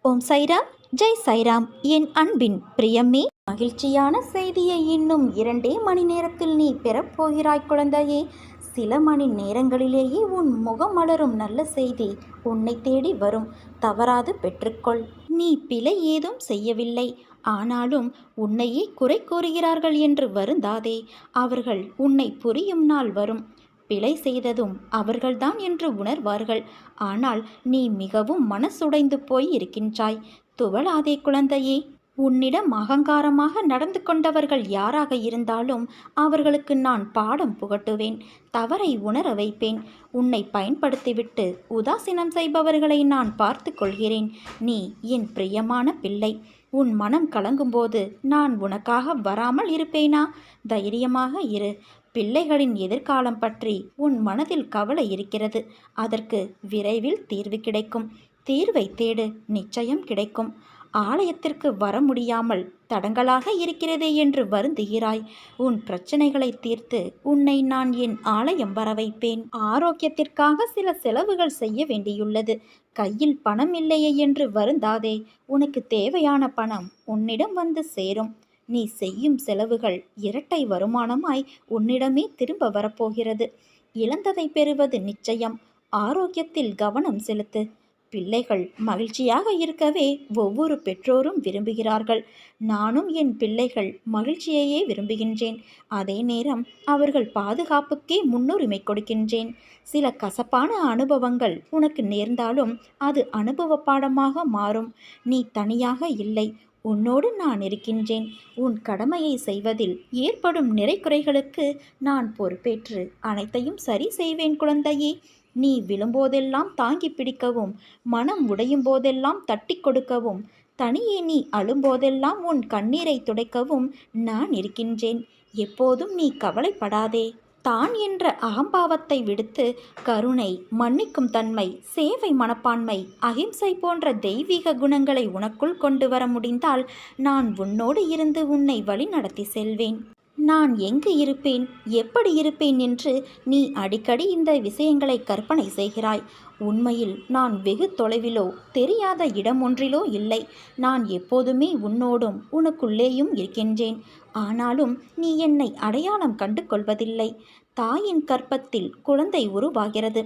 ஓம் சைராம், ஜெய் சைராம். என் அன்பின் பிரியமே, மகிழ்ச்சியான செய்தியை இன்னும் 2 மணி நேரத்தில் நீ பெறப்போகிறாய் குழந்தையே. சில மணி நேரங்களிலேயே உன் முகம் மலரும் நல்ல செய்தி உன்னை தேடி வரும். தவறாது பெற்றுக்கொள். நீ பிழை ஏதும் செய்யவில்லை, ஆனாலும் உன்னையே குறை கூறுகிறார்கள் என்று வருந்தாதே. அவர்கள் உன்னை புரியும் நாள் வரும். பிழை செய்ததும் அவர்கள்தான் என்று உணர்வார்கள். ஆனால் நீ மிகவும் மனசுடைந்து போய் இருக்கின்றாய். துவளாதே குழந்தையே. உன்னிடம் அகங்காரமாக நடந்து கொண்டவர்கள் யாராக இருந்தாலும் அவர்களுக்கு நான் பாடம் புகட்டுவேன். தவறை உணர வைப்பேன். உன்னை பயன்படுத்திவிட்டு உதாசீனம் செய்பவர்களை நான் பார்த்து கொள்கிறேன். நீ என் பிரியமான பிள்ளை. உன் மனம் கலங்கும்போது நான் உனக்காக வராமல் இருப்பேனா? தைரியமாக இரு. பிள்ளைகளின் எதிர்காலம் பற்றி உன் மனதில் கவலை இருக்கிறது. அதற்கு விரைவில் தீர்வு கிடைக்கும். தீர்வை தேடு, நிச்சயம் கிடைக்கும். ஆலயத்திற்கு வர முடியாமல் தடங்கலாக இருக்கிறதே என்று வருந்துகிறாய். உன் பிரச்சனைகளை தீர்த்து உன்னை நான் என் ஆலயம் வர வைப்பேன். ஆரோக்கியத்திற்காக சில செலவுகள் செய்ய வேண்டியுள்ளது. கையில் பணம் இல்லையே என்று வருந்தாதே. உனக்கு தேவையான பணம் உன்னிடம் வந்து சேரும். நீ செய்யும் செலவுகள் இரட்டை வருமானமாய் உன்னிடமே திரும்ப வரப்போகிறது. இழந்ததை பெறுவது நிச்சயம். ஆரோக்கியத்தில் கவனம் செலுத்து. பிள்ளைகள் மகிழ்ச்சியாக இருக்கவே ஒவ்வொரு பெற்றோரும் விரும்புகிறார்கள். நானும் என் பிள்ளைகள் மகிழ்ச்சியையே விரும்புகின்றேன். அதே நேரம் அவர்கள் பாதுகாப்புக்கே முன்னுரிமை கொடுக்கின்றேன். சில கசப்பான அனுபவங்கள் உனக்கு நேர்ந்தாலும் அது அனுபவ பாடமாக மாறும். நீ தனியாக இல்லை. உன்னோடு நான் இருக்கின்றேன். உன் கடமையை செய்வதில் ஏற்படும் நிறைகுறைகளுக்கு நான் பொறுப்பேற்று அனைத்தையும் சரி செய்வேன் குழந்தையே. நீ விழும்போதெல்லாம் தாங்கி பிடிக்கவும், மனம் உடையும் போதெல்லாம் தட்டி கொடுக்கவும், தனியே நீ அழும்போதெல்லாம் உன் கண்ணீரை துடைக்கவும் நான் இருக்கின்றேன். எப்போதும் நீ கவலைப்படாதே. தான் என்ற அகம்பாவத்தை விடுத்து கருணை, மன்னிக்கும் தன்மை, சேவை மனப்பான்மை, அகிம்சை போன்ற தெய்வீக குணங்களை உனக்குள் கொண்டு வர முடிந்தால் நான் உன்னோடு இருந்து உன்னை வழி நடத்தி செல்வேன். நான் எங்கு இருப்பேன், எப்படி இருப்பேன் என்று நீ அடிக்கடி இந்த விஷயங்களை கற்பனை செய்கிறாய். உண்மையில் நான் வெகு தொலைவிலோ தெரியாத இடம் ஒன்றிலோ இல்லை. நான் எப்போதுமே உன்னோடும் உனக்குள்ளேயும் இருக்கின்றேன். ஆனாலும் நீ என்னை அடையாளம் கண்டு கொள்வதில்லை. தாயின் கற்பத்தில் குழந்தை உருவாகிறது.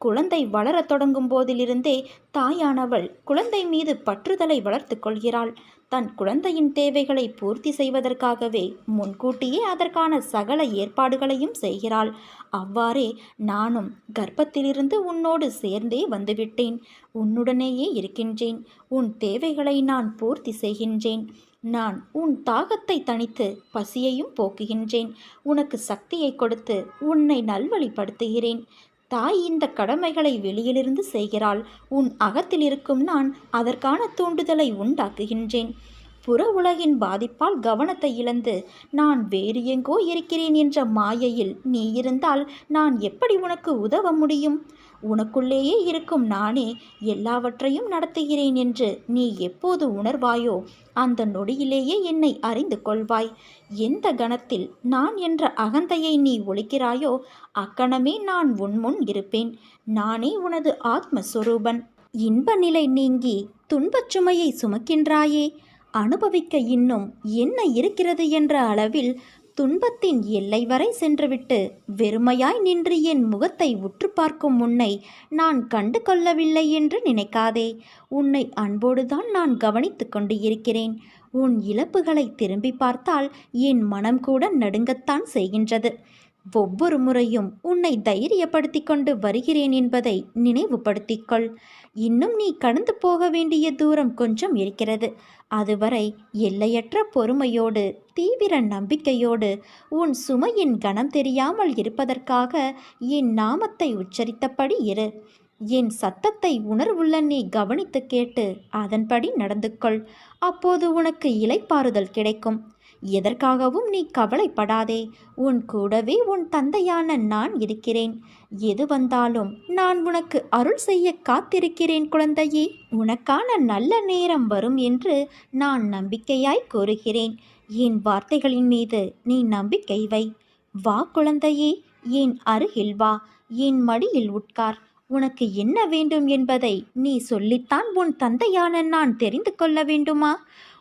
குழந்தை வளரத் தொடங்கும் போதிலிருந்தே தாயானவள் குழந்தை மீது பற்றுதலை வளர்த்து கொள்கிறாள். தன் குழந்தையின் தேவைகளை பூர்த்தி செய்வதற்காகவே முன்கூட்டியே அதற்கான சகல ஏற்பாடுகளையும் செய்கிறாள். அவ்வாறே நானும் கர்ப்பத்திலிருந்து உன்னோடு சேர்ந்தே வந்துவிட்டேன். உன்னுடனேயே இருக்கின்றேன். உன் தேவைகளை நான் பூர்த்தி செய்கின்றேன். நான் உன் தாகத்தை தணித்து பசியையும் போக்குகின்றேன். உனக்கு சக்தியை கொடுத்து உன்னை நல்வழிப்படுத்துகிறேன். தாய் இந்த கடமைகளை வெளியிலிருந்து செய்கிறாள். உன் அகத்தில் இருக்கும் நான் அதற்கான தூண்டுதலை உண்டாக்குகின்றேன். புற உலகின் பாதிப்பால் கவனத்தை இழந்து நான் வேறு எங்கோ இருக்கிறேன் என்ற மாயையில் நீ இருந்தால் நான் எப்படி உனக்கு உதவ முடியும்? உனக்குள்ளேயே இருக்கும் நானே எல்லாவற்றையும் நடத்துகிறேன் என்று நீ எப்போது உணர்வாயோ அந்த நொடியிலேயே என்னை அறிந்து கொள்வாய். எந்த கணத்தில் நான் என்ற அகந்தையை நீ ஒழிக்கிறாயோ அக்கணமே நான் உன்முன் இருப்பேன். நானே உனது ஆத்மஸ்வரூபன். இன்ப நிலை நீங்கி துன்பச் சுமையை சுமக்கின்றாயே. அனுபவிக்க இன்னும் என்ன இருக்கிறது என்ற அளவில் துன்பத்தின் எல்லை வரை சென்றுவிட்டு வெறுமையாய் நின்று என் முகத்தை உற்று பார்க்கும் உன்னை நான் கண்டு கொள்ளவில்லை என்று நினைக்காதே. உன்னை அன்போடுதான் நான் கவனித்து கொண்டு இருக்கிறேன். உன் இழப்புகளை திரும்பி பார்த்தால் என் மனம் கூட நடுங்கத்தான் செய்கின்றது. ஒவ்வொரு முறையும் உன்னை தைரியப்படுத்தி கொண்டு வருகிறேன் என்பதை நினைவுபடுத்திக்கொள். இன்னும் நீ கடந்து போக வேண்டிய தூரம் கொஞ்சம் இருக்கிறது. அதுவரை எல்லையற்ற பொறுமையோடு, தீவிர நம்பிக்கையோடு, உன் சுமையின் கனம் தெரியாமல் இருப்பதற்காக என் நாமத்தை உச்சரித்தபடி இரு. என் சத்தத்தை உணர்வுள்ள நீ கவனித்து கேட்டு அதன்படி நடந்து கொள். அப்போது உனக்கு இளைப்பாறுதல் கிடைக்கும். எதற்காகவும் நீ கவலைப்படாதே. உன் கூடவே உன் தந்தையான நான் இருக்கிறேன். எது வந்தாலும் நான் உனக்கு அருள் செய்ய காத்திருக்கிறேன் குழந்தையே. உனக்கான நல்ல நேரம் வரும் என்று நான் நம்பிக்கையாய் கூறுகிறேன். என் வார்த்தைகளின் மீது நீ நம்பிக்கை வை. வா குழந்தையே, என் அருகில் வா. என் மடியில் உட்கார். உனக்கு என்ன வேண்டும் என்பதை நீ சொல்லித்தான் உன் தந்தையான நான் தெரிந்து கொள்ள வேண்டுமா?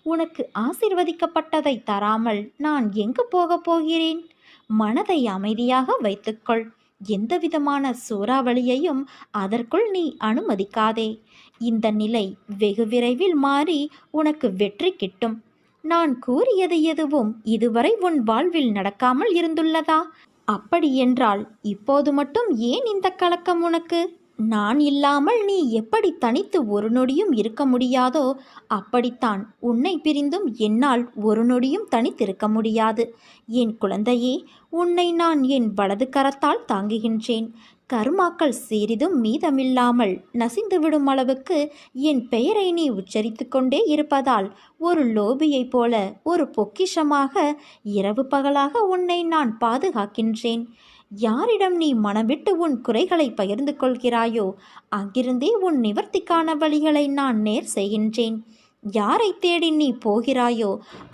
உனக்கு ஆசிர்வதிக்கப்பட்டதை தராமல் நான் எங்கு போகப் போகிறேன்? மனதை அமைதியாக வைத்துக்கொள். எந்தவிதமான சூறாவளியையும் அதற்குள் நீ அனுமதிக்காதே. இந்த நிலை வெகு விரைவில் மாறி உனக்கு வெற்றி கிட்டும். நான் கூறியது எதுவும் இதுவரை உன் வாழ்வில் நடக்காமல் இருந்துள்ளதா? அப்படியென்றால் இப்போது மட்டும் ஏன் இந்த கலக்கம் உனக்கு? நான் இல்லாமல் நீ எப்படி தனித்து ஒரு நொடியும் இருக்க முடியாதோ அப்படித்தான் உன்னை பிரிந்தும் என்னால் ஒரு நொடியும் தனித்திருக்க முடியாது. என் குழந்தையே, உன்னை நான் என் வலது கரத்தால் தாங்குகின்றேன். கர்மாக்கள் சிறிதும் மீதமில்லாமல் நசிந்துவிடும் அளவுக்கு என் பெயரை நீ உச்சரித்து கொண்டே இருப்பதால் ஒரு லோபியைப் போல ஒரு பொக்கிஷமாக இரவு பகலாக உன்னை நான் பாதுகாக்கின்றேன். யாரிடம் நீ மனவிட்டு உன் குறைகளை பகிர்ந்து கொள்கிறாயோ அங்கிருந்தே உன் நிவர்த்திக்கான வழிகளை நான் நேர் செய்கின்றேன். யாரை தேடி நீ போகிறாயோ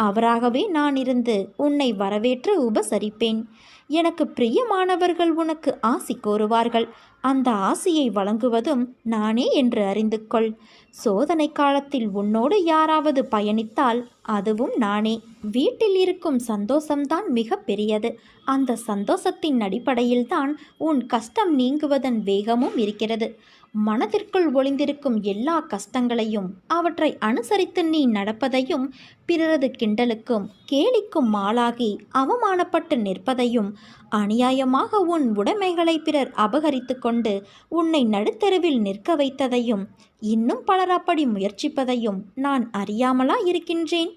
அவராகவே நான் இருந்து உன்னை வரவேற்று உபசரிப்பேன். எனக்கு பிரியமானவர்கள் உனக்கு ஆசி கோருவார்கள். அந்த ஆசியை வழங்குவதும் நானே என்று அறிந்து கொள். சோதனை காலத்தில் உன்னோடு யாராவது பயணித்தால் அதுவும் நானே. வீட்டில் இருக்கும் சந்தோஷம்தான் மிக பெரியது. அந்த சந்தோஷத்தின் அடிப்படையில்தான் உன் கஷ்டம் நீங்குவதன் வேகமும் இருக்கிறது. மனதிற்குள் ஒளிந்திருக்கும் எல்லா கஷ்டங்களையும் அவற்றை அனுசரித்து நீ நடப்பதையும் பிறரது கிண்டலுக்கும் கேலிக்கும் ஆளாகி அவமானப்பட்டு நிற்பதையும் அநியாயமாக உன் உடைமைகளை பிறர் அபகரித்து கொண்டு உன்னை நடுத்தெருவில் நிற்க வைத்ததையும் இன்னும் பலர் அப்படி முயற்சிப்பதையும் நான் அறியாமலா இருக்கின்றேன்?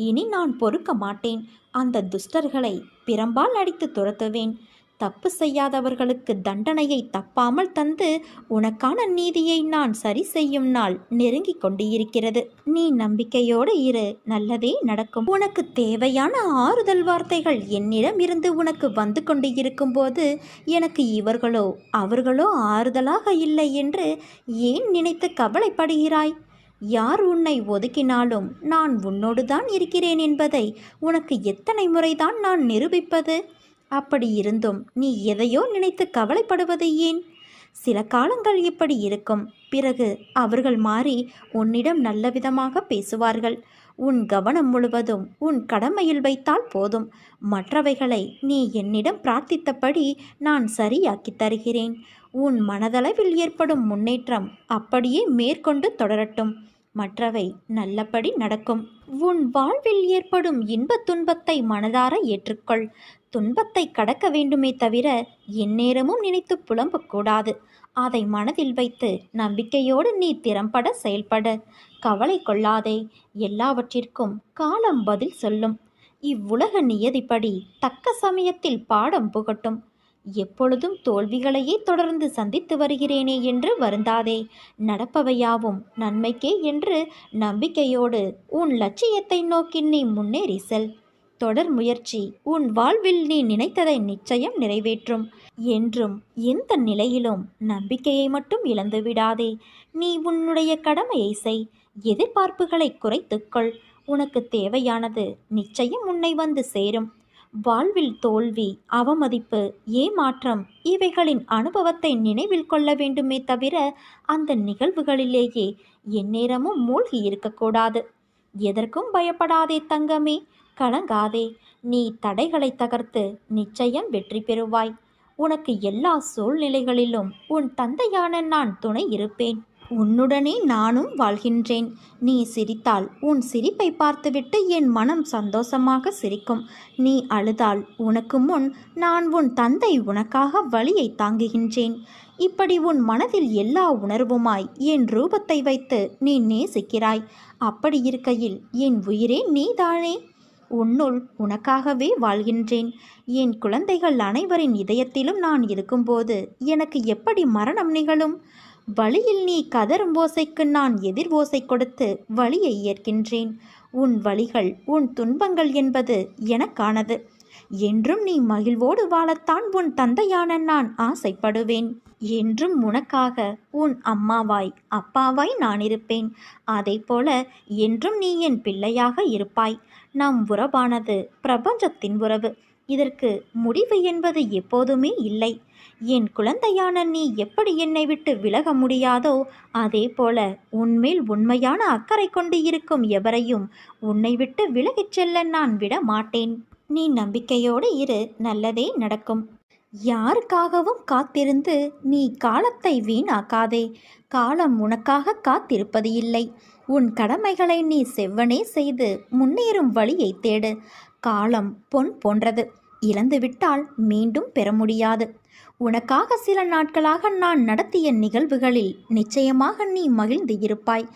இனி நான் பொறுக்க மாட்டேன். அந்த துஷ்டர்களை பிரம்பால் அடித்து துரத்துவேன். தப்பு செய்யாதவர்களுக்கு தண்டனையை தப்பாமல் தந்து உனக்கான நீதியை நான் சரி செய்யும் நாள் நெருங்கி கொண்டு இருக்கிறது. நீ நம்பிக்கையோடு இரு, நல்லதே நடக்கும். உனக்கு தேவையான ஆறுதல் வார்த்தைகள் என்னிடம் இருந்து உனக்கு வந்து கொண்டு இருக்கும்போது எனக்கு இவர்களோ அவர்களோ ஆறுதலாக இல்லை என்று ஏன் நினைத்து கவலைப்படுகிறாய்? யார் உன்னை ஒதுக்கினாலும் நான் உன்னோடு தான் இருக்கிறேன் என்பதை உனக்கு எத்தனை முறைதான் நான் நிரூபிப்பது? அப்படி இருந்தும் நீ எதையோ நினைத்து கவலைப்படுவது ஏன்? சில காலங்கள் இப்படி இருக்கும். பிறகு அவர்கள் மாறி உன்னிடம் நல்ல விதமாக பேசுவார்கள். உன் கவனம் முழுவதும் உன் கடமையில் வைத்தால் போதும். மற்றவைகளை நீ என்னிடம் பிரார்த்தித்தபடி நான் சரியாக்கி தருகிறேன். உன் மனதளவில் ஏற்படும் முன்னேற்றம் அப்படியே மேற்கொண்டு தொடரட்டும். மற்றவை நல்லபடி நடக்கும். உன் வாழ்வில் ஏற்படும் இன்பத் துன்பத்தை மனதார ஏற்றுக்கொள். துன்பத்தை கடக்க வேண்டுமே தவிர எந்நேரமும் நினைத்து புலம்பக்கூடாது. அதை மனதில் வைத்து நம்பிக்கையோடு நீ திறம்பட செயல்பட. கவலை கொள்ளாதே. எல்லாவற்றிற்கும் காலம் பதில் சொல்லும். இவ்வுலக நியதிப்படி தக்க சமயத்தில் பாடம் புகட்டும். எப்பொழுதும் தோல்விகளையே தொடர்ந்து சந்தித்து வருகிறேனே என்று வருந்தாதே. நடப்பவையாவும் நன்மைக்கே என்று நம்பிக்கையோடு உன் லட்சியத்தை நோக்கி நீ முன்னேறி செல். தொடர் முயற்சி உன் வாழ்வில் நீ நினைத்ததை நிச்சயம் நிறைவேற்றும். என்றும் எந்த நிலையிலும் நம்பிக்கையை மட்டும் இழந்து விடாதே. நீ உன்னுடைய கடமையை செய். எதிர்பார்ப்புகளை குறைத்துக்கொள். உனக்கு தேவையானது நிச்சயம் உன்னை வந்து சேரும். வாழ்வில் தோல்வி, அவமதிப்பு, ஏமாற்றம் இவைகளின் அனுபவத்தை நினைவில் கொள்ள வேண்டுமே தவிர அந்த நிகழ்வுகளிலேயே எந்நேரமும் மூழ்கி இருக்கக்கூடாது. எதற்கும் பயப்படாதே தங்கமே, கலங்காதே. நீ தடைகளை தகர்த்து நிச்சயம் வெற்றி பெறுவாய். உனக்கு எல்லா சூழ்நிலைகளிலும் உன் தந்தையான நான் துணை இருப்பேன். உன்னுடனே நானும் வாழ்கின்றேன். நீ சிரித்தால் உன் சிரிப்பை பார்த்துவிட்டு என் மனம் சந்தோஷமாக சிரிக்கும். நீ அழுதால் உனக்கு முன் நான் உன் தந்தை உனக்காக வலியை தாங்குகின்றேன். இப்படி உன் மனதில் எல்லா உணர்வுமாய் என் ரூபத்தை வைத்து நீ நேசிக்கிறாய். அப்படி இருக்கையில் என் உயிரே நீதானே. உன்னுள் உனக்காகவே வாழ்கின்றேன். என் குழந்தைகள் அனைவரின் இதயத்திலும் நான் இருக்கும்போது எனக்கு எப்படி மரணம் நிகழும்? வழியில் நீ கதரும் ஓசைக்கு நான் எதிர் ஓசை கொடுத்து வழியை ஏற்கின்றேன். உன் வழிகள் உன் துன்பங்கள் என்பது எனக்கானது. என்றும் நீ மகிழ்வோடு வாழத்தான் உன் தந்தையான நான் ஆசைப்படுவேன். என்றும் உனக்காக உன் அம்மாவாய் அப்பாவாய் நான் இருப்பேன். அதைப்போல என்றும் நீ என் பிள்ளையாக இருப்பாய். நம் உறவானது பிரபஞ்சத்தின் உறவு. இதற்கு முடிவு என்பது எப்போதுமே இல்லை. என் குழந்தையான நீ எப்படி என்னை விட்டு விலக முடியாதோ அதே போல உன்மேல் உண்மையான அக்கறை கொண்டு இருக்கும் எவரையும் உன்னை விட்டு விலகிச் செல்ல நான் விட மாட்டேன். நீ நம்பிக்கையோடு இரு, நல்லதே நடக்கும். யாருக்காகவும் காத்திருந்து நீ காலத்தை வீணாக்காதே. காலம் உனக்காக காத்திருப்பது இல்லை. உன் கடமைகளை நீ செவ்வனே செய்து முன்னேறும் வழியை தேடு. காலம் பொன் போன்றது, இழந்துவிட்டால் மீண்டும் பெற முடியாது. உனக்காக சில நாட்களாக நான் நடத்திய நிகழ்வுகளில் நிச்சயமாக நீ மகிழ்ந்து இருப்பாய்.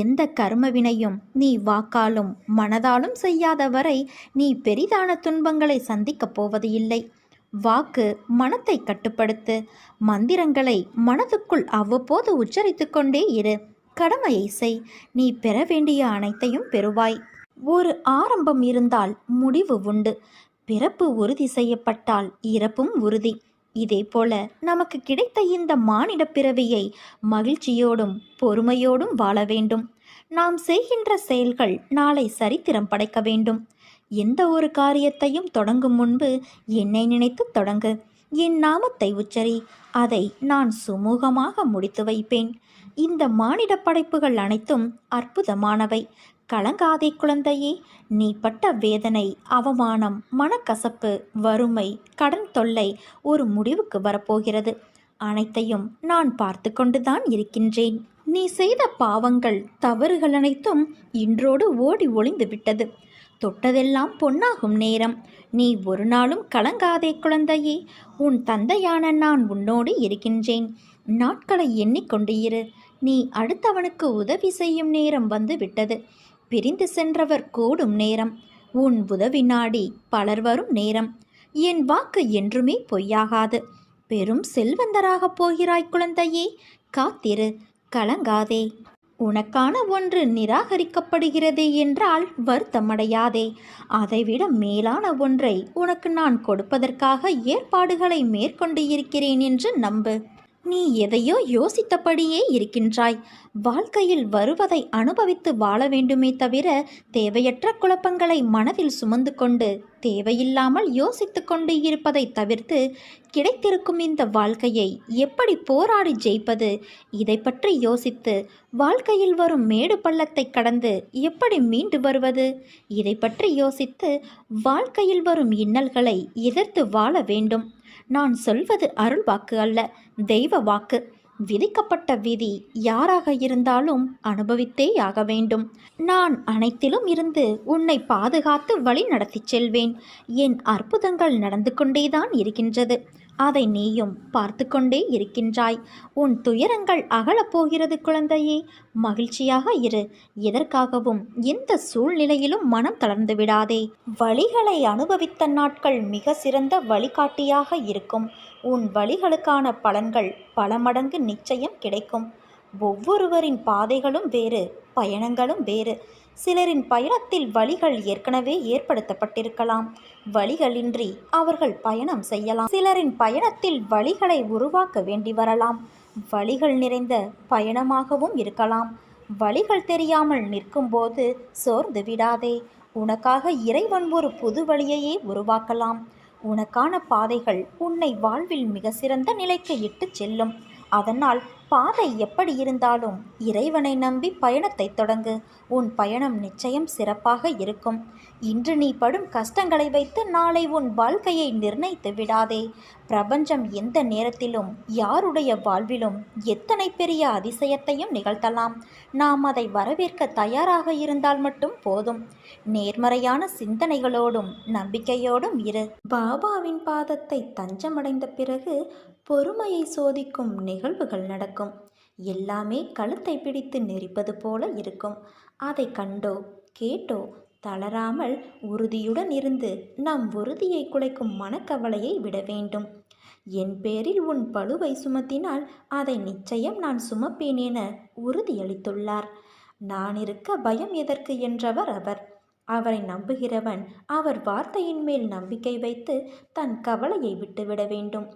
எந்த கர்மவினையும் நீ வாக்காலும் மனதாலும் செய்யாத வரை நீ பெரிதான துன்பங்களை சந்திக்கப் போவது இல்லை. வாக்கு மனத்தை கட்டுப்படுத்து. மந்திரங்களை மனதுக்குள் அவ்வப்போது உச்சரித்து கொண்டே இரு. கடமையை செய். நீ பெற வேண்டிய அனைத்தையும் பெறுவாய். ஒரு ஆரம்பம் இருந்தால் முடிவு உண்டு. பிறப்பு உறுதி செய்யப்பட்டால் இறப்பும் உறுதி. இதேபோல நமக்கு கிடைத்த இந்த மானிட பிறவியை மகிழ்ச்சியோடும் பொறுமையோடும் வாழ வேண்டும். நாம் செய்கின்ற செயல்கள் நாளை சரித்திரம் படைக்க வேண்டும். எந்த ஒரு காரியத்தையும் தொடங்கும் முன்பு என்னை நினைத்து தொடங்கு. என் நாமத்தை உச்சரி. அதை நான் சுமூகமாக முடித்து வைப்பேன். இந்த மானிட படைப்புகள் அனைத்தும் அற்புதமானவை. கலங்காதே குழந்தையே. நீ பட்ட வேதனை, அவமானம், மனக்கசப்பு, வறுமை, கடன் தொல்லை ஒரு முடிவுக்கு வரப்போகிறது. அனைத்தையும் நான் பார்த்து கொண்டுதான் இருக்கின்றேன். நீ செய்த பாவங்கள், தவறுகள் அனைத்தும் இன்றோடு ஓடி ஒளிந்து விட்டது. தொட்டதெல்லாம் பொன்னாகும் நேரம். நீ ஒரு நாளும் கலங்காதே குழந்தையே. உன் தந்தையான நான் உன்னோடு இருக்கின்றேன். நாட்களை எண்ணிக்கொண்டு இரு. நீ அடுத்தவனுக்கு உதவி செய்யும் நேரம் வந்து விட்டது. பிரிந்து சென்றவர் கூடும் நேரம். உன் உதவி நாடி பலர் வரும் நேரம். என் வாக்கு என்றுமே பொய்யாகாது. பெரும் செல்வந்தராகப் போகிறாய் குழந்தையே. காத்திரு, கலங்காதே. உனக்கான ஒன்று நிராகரிக்கப்படுகிறது என்றால் வருத்தமடையாதே. அதைவிட மேலான ஒன்றை உனக்கு நான் கொடுப்பதற்காக ஏற்பாடுகளை மேற்கொண்டு இருக்கிறேன் என்று நம்பு. நீ எதையோ யோசித்தபடியே இருக்கின்றாய். வாழ்க்கையில் வருவதை அனுபவித்து வாழ வேண்டுமே தவிர தேவையற்ற குழப்பங்களை மனதில் சுமந்து கொண்டு தேவையில்லாமல் யோசித்து கொண்டு இருப்பதை தவிர்த்து கிடைத்திருக்கும் இந்த வாழ்க்கையை எப்படி போராடி ஜெயிப்பது, இதை பற்றி யோசித்து வாழ்க்கையில் வரும் மேடு பள்ளத்தை கடந்து எப்படி மீண்டு வருவது, இதை பற்றி யோசித்து வாழ்க்கையில் வரும் இன்னல்களை எதிர்த்து வாழ வேண்டும். நான் சொல்வது அருள் வாக்கு அல்ல, தெய்வ வாக்கு. விதிக்கப்பட்ட விதி யாராக இருந்தாலும் அனுபவித்தே ஆக வேண்டும். நான் அனைத்திலும் இருந்து உன்னை பாதுகாத்து வழி நடத்திச் செல்வேன். என் அற்புதங்கள் நடந்து கொண்டேதான் இருக்கின்றது. அதை நீயும் பார்த்து கொண்டே இருக்கின்றாய். உன் துயரங்கள் அகலப்போகிறது குழந்தையே. மகிழ்ச்சியாக இரு. எதற்காகவும் எந்த சூழ்நிலையிலும் மனம் தளர்ந்து விடாதே. வழிகளை அனுபவித்த நாட்கள் மிக சிறந்த வழிகாட்டியாக இருக்கும். உன் வழிகளுக்கான பலன்கள் பல மடங்கு நிச்சயம் கிடைக்கும். ஒவ்வொருவரின் பாதைகளும் வேறு, பயணங்களும் வேறு. சிலரின் பயணத்தில் வழிகள் ஏற்கனவே ஏற்படுத்தப்பட்டிருக்கலாம். வழிகளின்றி அவர்கள் பயணம் செய்யலாம். சிலரின் பயணத்தில் வழிகளை உருவாக்க வேண்டி வரலாம். வழிகள் நிறைந்த பயணமாகவும் இருக்கலாம். வழிகள் தெரியாமல் நிற்கும்போது சோர்ந்து விடாதே. உனக்காக இறைவன் ஒரு புது வழியையே உருவாக்கலாம். உனக்கான பாதைகள் உன்னை வாழ்வில் மிக சிறந்த நிலைக்கு இட்டு செல்லும். அதனால் பாதை எப்படி இருந்தாலும் இறைவனை நம்பி பயணத்தை தொடங்கு. உன் பயணம் நிச்சயம் சிறப்பாக இருக்கும். இன்று நீ படும் கஷ்டங்களை வைத்து நாளை உன் வாழ்க்கையை நிர்ணயித்து விடாதே. பிரபஞ்சம் எந்த நேரத்திலும் யாருடைய வாழ்விலும் எத்தனை பெரிய அதிசயத்தையும் நிகழ்த்தலாம். நாம் அதை வரவேற்க தயாராக இருந்தால் மட்டும் போதும். நேர்மறையான சிந்தனைகளோடும் நம்பிக்கையோடும் இரு. பாபாவின் பாதத்தை தஞ்சமடைந்த பிறகு பொறுமையை சோதிக்கும் நிகழ்வுகள் நடக்கும். எல்லாமே கழுத்தை பிடித்து நெரிப்பது போல இருக்கும். அதை கண்டோ கேட்டோ தளராமல் உறுதியுடன் இருந்து நம் உறுதியை குலைக்கும் மனக்கவலையை விட வேண்டும். என் பேரில் உன் பளுவை சுமத்தினால் அதை நிச்சயம் நான் சுமப்பேன் என உறுதியளித்துள்ளார். நான் இருக்க பயம் எதற்கு என்றவர் அவர். அவரை நம்புகிறவன் அவர் வார்த்தையின் மேல் நம்பிக்கை வைத்து தன் கவலையை விட்டுவிட வேண்டும்.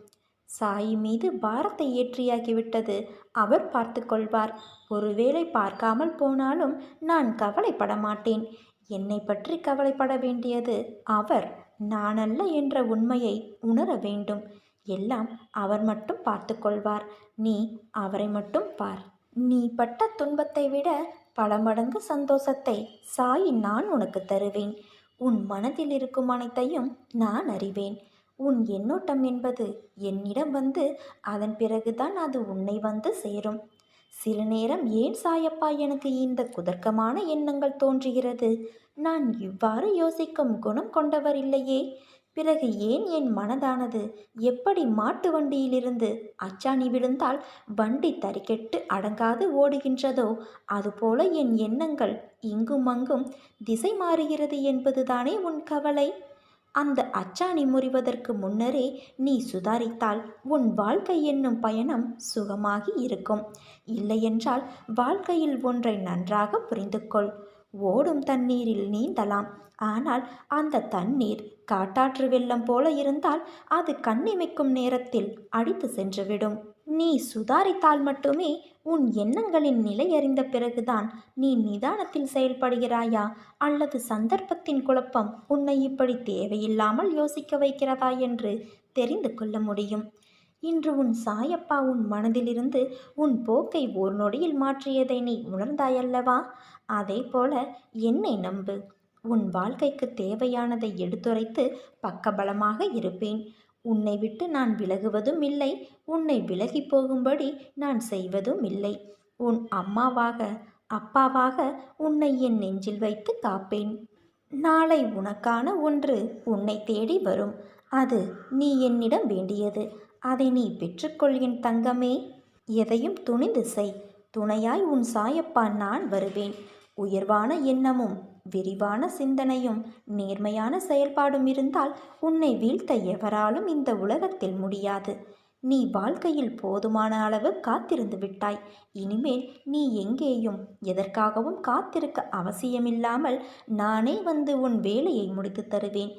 சாயி மீது பாரத்தை ஏற்றியாகிவிட்டது. அவர் பார்த்து கொள்வார். ஒருவேளை பார்க்காமல் போனாலும் நான் கவலைப்பட மாட்டேன். என்னை பற்றி கவலைப்பட வேண்டியது அவர். நானல்ல என்ற உண்மையை உணர வேண்டும். எல்லாம் அவர் மட்டும் பார்த்து கொள்வார். நீ அவரை மட்டும் பார். நீ பட்ட துன்பத்தை விட பல மடங்கு சந்தோஷத்தை சாய் நான் உனக்கு தருவேன். உன் மனதில் இருக்கும் அனைத்தையும் நான் அறிவேன். உன் எண்ணோட்டம் என்பது என்னிடம் வந்து அதன் பிறகுதான் அது உன்னை வந்து சேரும். சில நேரம் ஏன் சாயப்பா எனக்கு இந்த குதர்க்கமான எண்ணங்கள் தோன்றுகிறது? நான் இவ்வாறு யோசிக்கும் குணம் கொண்டவர் இல்லையே. பிறகு ஏன் என் மனதானது எப்படி மாட்டு வண்டியிலிருந்து அச்சாணி விழுந்தால் வண்டி தறிக்கெட்டு அடங்காது ஓடுகின்றதோ அதுபோல என் எண்ணங்கள் இங்கும் அங்கும் திசை மாறுகிறது என்பதுதானே உன் கவலை? அந்த அச்சாணி முறிவதற்கு முன்னரே நீ சுதாரித்தால் உன் வாழ்க்கை என்னும் பயணம் சுகமாகி இருக்கும். இல்லையென்றால் வாழ்க்கையில் ஒன்றை நன்றாக புரிந்து கொள். ஓடும் தண்ணீரில் நீந்தலாம். ஆனால் அந்த தண்ணீர் காட்டாற்று வெள்ளம் போல இருந்தால் அது கண்ணிமைக்கும் நேரத்தில் அடித்து சென்றுவிடும். நீ சுதாரித்தால் மட்டுமே உன் எண்ணங்களின் நிலை அறிந்த பிறகுதான் நீ நிதானத்தில் செயல்படுகிறாயா, அல்லது சந்தர்ப்பத்தின் குழப்பம் உன்னை இப்படி தேவையில்லாமல் யோசிக்க வைக்கிறதா என்று தெரிந்து கொள்ள முடியும். இன்று உன் சாயப்பா உன் மனதிலிருந்து உன் போக்கை ஒரு நொடியில் மாற்றியதை நீ உணர்ந்தாயல்லவா? அதே போல என்னை நம்பு. உன் வாழ்க்கைக்கு தேவையானதை எடுத்துரைத்து பக்கபலமாக இருப்பேன். உன்னை விட்டு நான் விலகுவதும் இல்லை, உன்னை விலகி போகும்படி நான் செய்வதும் இல்லை. உன் அம்மாவாக அப்பாவாக உன்னை என் நெஞ்சில் வைத்து காப்பேன். நாளை உனக்கான ஒன்று உன்னை தேடி வரும். அது நீ என்னிடம் வேண்டியது. அதை நீ பெற்றுக்கொள் என் தங்கமே. எதையும் துணிந்து செய். துணையாய் உன் சாயப்பா நான் வருவேன். உயர்வான எண்ணமும் விரிவான சிந்தனையும் நேர்மையான செயல்பாடும் இருந்தால் உன்னை வீழ்த்த எவராலும் இந்த உலகத்தில் முடியாது. நீ வாழ்க்கையில் போதுமான அளவு காத்திருந்து விட்டாய். இனிமேல் நீ எங்கேயும் எதற்காகவும் காத்திருக்க அவசியமில்லாமல் நானே வந்து உன் வேலையை முடித்து தருவேன்.